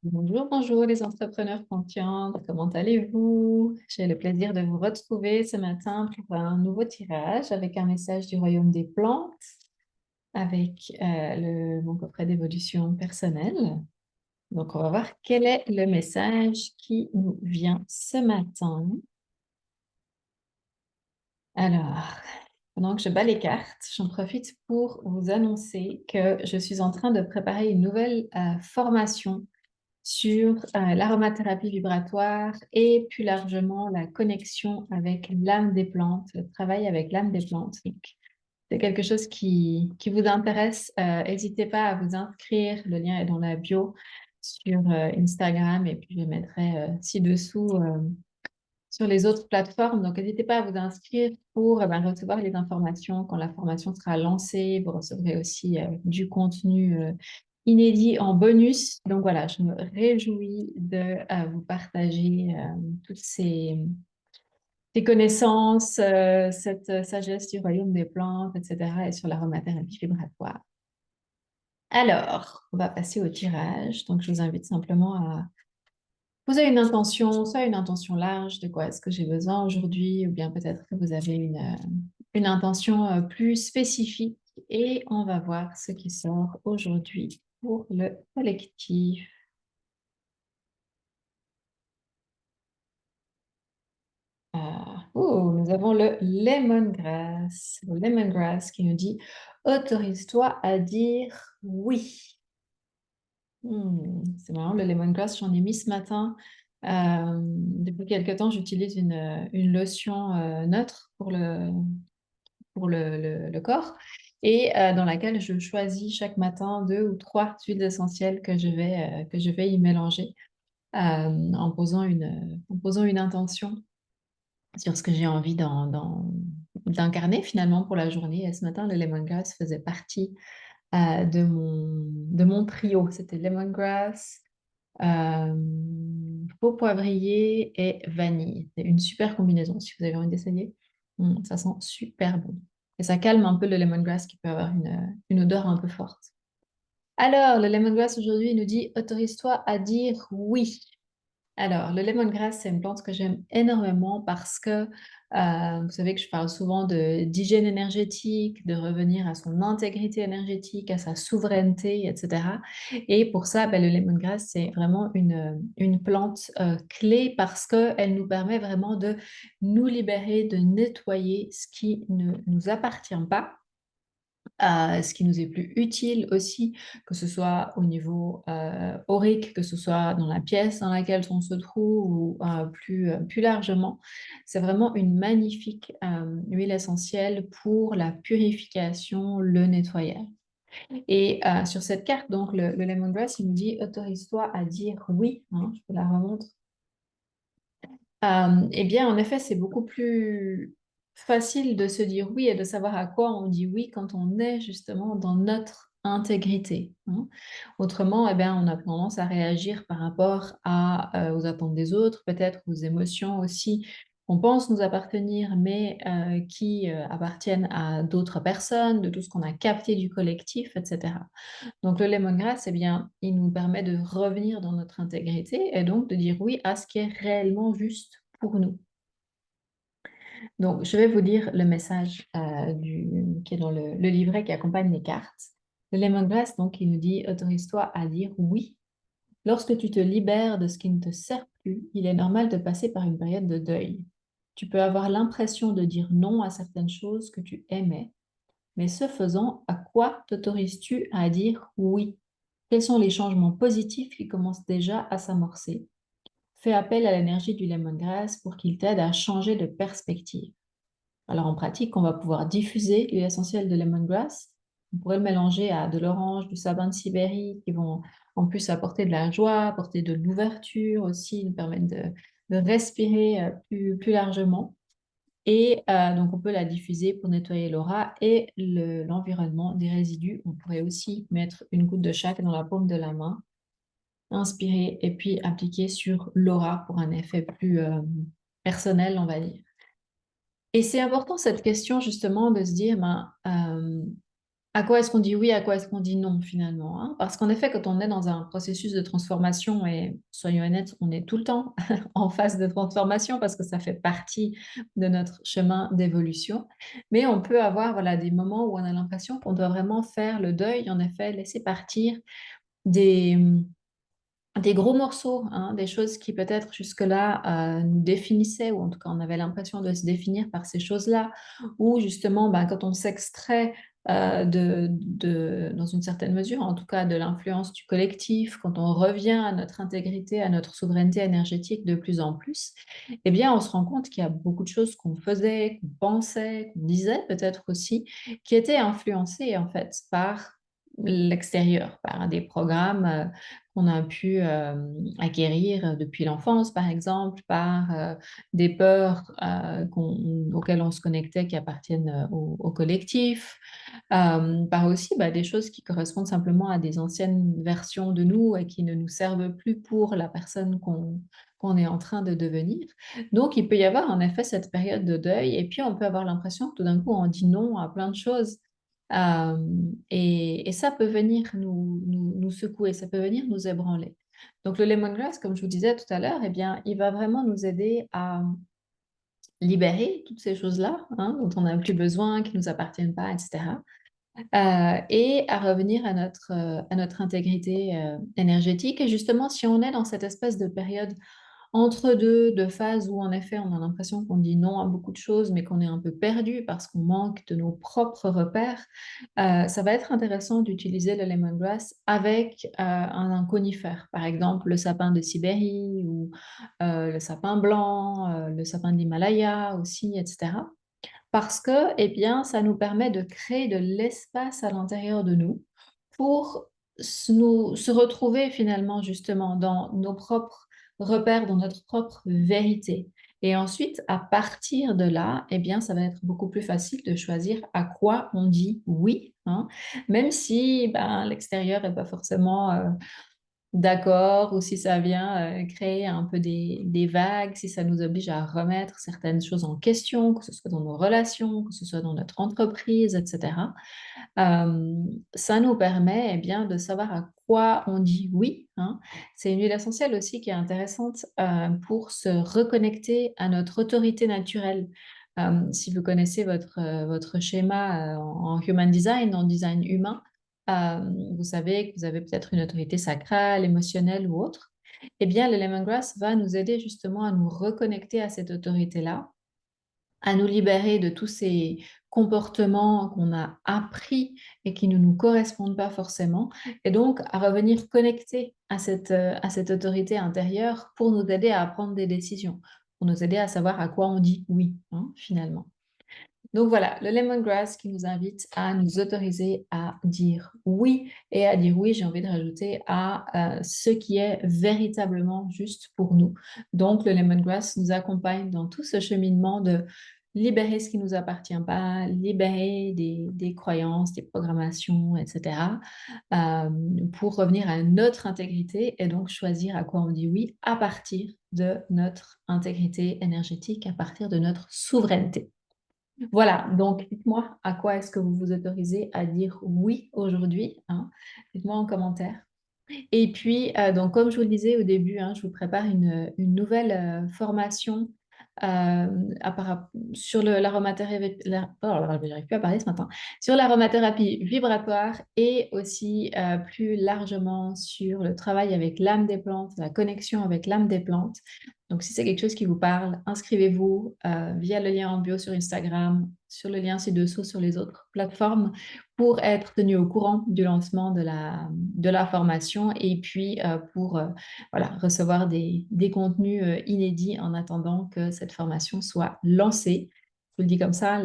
Bonjour, bonjour les entrepreneurs conscients, comment allez-vous? J'ai le plaisir de vous retrouver ce matin pour un nouveau tirage avec un message du royaume des plantes, avec mon coffret d'évolution personnelle. Donc, on va voir quel est le message qui nous vient ce matin. Alors, pendant que je bats les cartes, j'en profite pour vous annoncer que je suis en train de préparer une nouvelle formation sur l'aromathérapie vibratoire et plus largement la connexion avec l'âme des plantes, le travail avec l'âme des plantes. Donc, c'est quelque chose qui vous intéresse, n'hésitez pas à vous inscrire. Le lien est dans la bio sur Instagram et puis je le mettrai ci-dessous sur les autres plateformes. Donc, n'hésitez pas à vous inscrire pour recevoir les informations quand la formation sera lancée. Vous recevrez aussi du contenu inédit en bonus. Donc, voilà, je me réjouis de vous partager toutes ces connaissances, cette sagesse du royaume des plantes, etc. et sur l'aromathérapie vibratoire. Alors, on va passer au tirage. Donc, je vous invite simplement à vous avez une intention, soit une intention large de quoi est-ce que j'ai besoin aujourd'hui, ou bien peut-être que vous avez une intention plus spécifique et on va voir ce qui sort aujourd'hui pour le collectif. Nous avons le lemongrass qui nous dit autorise-toi à dire oui. C'est marrant, le lemongrass, j'en ai mis ce matin. Depuis quelque temps, j'utilise une lotion neutre pour le corps et dans laquelle je choisis chaque matin 2 ou 3 huiles essentielles que je vais y mélanger en posant une intention sur ce que j'ai envie d'incarner finalement pour la journée. Et ce matin, le lemongrass faisait partie de mon trio. C'était lemongrass, euh, faux poivrier et vanille. C'est une super combinaison si vous avez envie d'essayer. Ça sent super bon. Et ça calme un peu le lemongrass qui peut avoir une odeur un peu forte. Alors, le lemongrass aujourd'hui il nous dit autorise-toi à dire oui. Alors, le lemongrass, c'est une plante que j'aime énormément parce que vous savez que je parle souvent d'hygiène énergétique, de revenir à son intégrité énergétique, à sa souveraineté, etc. Et pour ça, ben, le lemongrass, c'est vraiment une plante clé parce qu'elle nous permet vraiment de nous libérer, de nettoyer ce qui ne nous appartient pas ce qui nous est plus utile aussi, que ce soit au niveau aurique, que ce soit dans la pièce dans laquelle on se trouve ou plus largement. C'est vraiment une magnifique huile essentielle pour la purification, le nettoyage. Et sur cette carte, donc le lemongrass, il nous dit autorise-toi à dire oui. Hein, je vous la remontre. Eh bien, en effet, c'est beaucoup plus facile de se dire oui et de savoir à quoi on dit oui quand on est justement dans notre intégrité. Hein. Autrement, eh bien, on a tendance à réagir par rapport aux attentes des autres, peut-être aux émotions aussi qu'on pense nous appartenir, mais qui appartiennent à d'autres personnes, de tout ce qu'on a capté du collectif, etc. Donc le lemongrass, eh bien, il nous permet de revenir dans notre intégrité et donc de dire oui à ce qui est réellement juste pour nous. Donc je vais vous lire le message qui est dans le livret qui accompagne les cartes. Le lemongrass, donc, il nous dit autorise-toi à dire oui. Lorsque tu te libères de ce qui ne te sert plus, il est normal de passer par une période de deuil. Tu peux avoir l'impression de dire non à certaines choses que tu aimais, mais ce faisant, à quoi t'autorises-tu à dire oui? Quels sont les changements positifs qui commencent déjà à s'amorcer? Fais appel à l'énergie du lemongrass pour qu'il t'aide à changer de perspective. Alors en pratique, on va pouvoir diffuser l'huile essentielle de lemongrass. On pourrait le mélanger à de l'orange, du sabin de Sibérie qui vont en plus apporter de la joie, apporter de l'ouverture aussi, nous permettre de respirer plus largement. Et donc, on peut la diffuser pour nettoyer l'aura et l'environnement des résidus. On pourrait aussi mettre une goutte de chaque dans la paume de la main, inspirer et puis appliquer sur l'aura pour un effet plus personnel, on va dire. Et c'est important cette question justement de se dire, À quoi est-ce qu'on dit oui, à quoi est-ce qu'on dit non finalement, hein? Parce qu'en effet, quand on est dans un processus de transformation, et soyons honnêtes, on est tout le temps en phase de transformation parce que ça fait partie de notre chemin d'évolution. Mais on peut avoir voilà, des moments où on a l'impression qu'on doit vraiment faire le deuil, en effet, laisser partir des, des gros morceaux, hein, des choses qui peut-être jusque-là nous définissaient, ou en tout cas on avait l'impression de se définir par ces choses-là, ou justement ben, quand on s'extrait dans une certaine mesure, en tout cas de l'influence du collectif, quand on revient à notre intégrité, à notre souveraineté énergétique de plus en plus, eh bien on se rend compte qu'il y a beaucoup de choses qu'on faisait, qu'on pensait, qu'on disait peut-être aussi, qui étaient influencées en fait par l'extérieur, par des programmes qu'on a pu acquérir depuis l'enfance, par exemple, par des peurs auxquelles on se connectait qui appartiennent au collectif, par aussi bah, des choses qui correspondent simplement à des anciennes versions de nous et qui ne nous servent plus pour la personne qu'on est en train de devenir. Donc, il peut y avoir en effet cette période de deuil et puis on peut avoir l'impression que tout d'un coup, on dit non à plein de choses. Euh, et ça peut venir nous secouer, ça peut venir nous ébranler. Donc le lemongrass, comme je vous disais tout à l'heure, eh bien, il va vraiment nous aider à libérer toutes ces choses-là, hein, dont on n'a plus besoin, qui ne nous appartiennent pas, etc. Et à revenir à notre intégrité énergétique. Et justement, si on est dans cette espèce de période entre deux, de phases où en effet on a l'impression qu'on dit non à beaucoup de choses, mais qu'on est un peu perdu parce qu'on manque de nos propres repères, ça va être intéressant d'utiliser le lemongrass avec un conifère, par exemple le sapin de Sibérie ou le sapin blanc, le sapin de l'Himalaya aussi, etc. Parce que, eh bien, ça nous permet de créer de l'espace à l'intérieur de nous pour se retrouver finalement justement dans nos propres repères, dans notre propre vérité. Et ensuite, à partir de là, eh bien, ça va être beaucoup plus facile de choisir à quoi on dit oui, hein, même si ben, l'extérieur n'est pas forcément d'accord, ou si ça vient créer un peu des vagues, si ça nous oblige à remettre certaines choses en question, que ce soit dans nos relations, que ce soit dans notre entreprise, etc. Euh, Ça nous permet eh bien, de savoir à quoi on dit oui, hein. C'est une huile essentielle aussi qui est intéressante pour se reconnecter à notre autorité naturelle. Si vous connaissez votre schéma en Human Design, en design humain, euh, vous savez que vous avez peut-être une autorité sacrale, émotionnelle ou autre. Eh bien, le lemongrass va nous aider justement à nous reconnecter à cette autorité-là, à nous libérer de tous ces comportements qu'on a appris et qui ne nous correspondent pas forcément, et donc à revenir connecter à cette autorité intérieure pour nous aider à prendre des décisions, pour nous aider à savoir à quoi on dit oui, hein, finalement. Donc voilà, le lemongrass qui nous invite à nous autoriser à dire oui, et à dire oui, j'ai envie de rajouter, à ce qui est véritablement juste pour nous. Donc le lemongrass nous accompagne dans tout ce cheminement de libérer ce qui ne nous appartient pas, libérer des croyances, des programmations, etc., euh, pour revenir à notre intégrité et donc choisir à quoi on dit oui à partir de notre intégrité énergétique, à partir de notre souveraineté. Voilà, donc dites-moi à quoi est-ce que vous vous autorisez à dire oui aujourd'hui, hein? Dites-moi en commentaire. Et puis, donc, comme je vous le disais au début, hein, je vous prépare une nouvelle formation sur l'aromathérapie, j'arrive plus à parler ce matin, sur l'aromathérapie vibratoire, et aussi plus largement sur le travail avec l'âme des plantes, la connexion avec l'âme des plantes. Donc, si c'est quelque chose qui vous parle, inscrivez-vous via le lien en bio sur Instagram, sur le lien ci-dessous sur les autres plateformes, pour être tenu au courant du lancement de la formation, et puis pour voilà, recevoir des contenus inédits en attendant que cette formation soit lancée. Je vous le dis comme ça,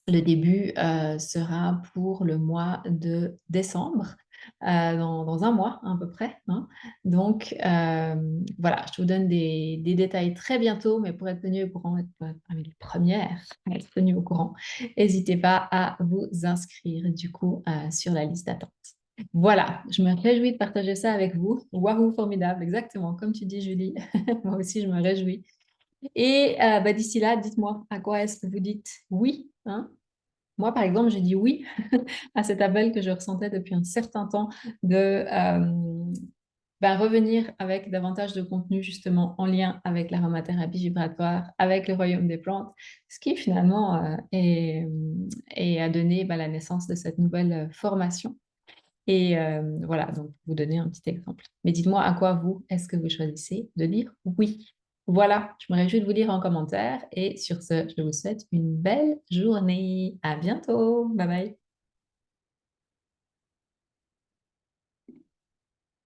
le début sera pour le mois de décembre, dans un mois à peu près, hein. Donc voilà, je vous donne des détails très bientôt, mais pour être tenu au courant, être parmi les premières à être tenu au courant, n'hésitez pas à vous inscrire du coup sur la liste d'attente. Voilà, je me réjouis de partager ça avec vous. Waouh, formidable, exactement, comme tu dis, Julie. Moi aussi, je me réjouis. Et bah, d'ici là, dites-moi, à quoi est-ce que vous dites oui, hein? Moi, par exemple, j'ai dit oui à cet appel que je ressentais depuis un certain temps de revenir avec davantage de contenu justement en lien avec l'aromathérapie vibratoire, avec le royaume des plantes, ce qui finalement a donné la naissance de cette nouvelle formation. Et voilà, donc vous donner un petit exemple. Mais dites-moi à quoi vous, est-ce que vous choisissez de dire oui? Voilà, je me réjouis de vous lire en commentaire et sur ce, je vous souhaite une belle journée. À bientôt. Bye bye.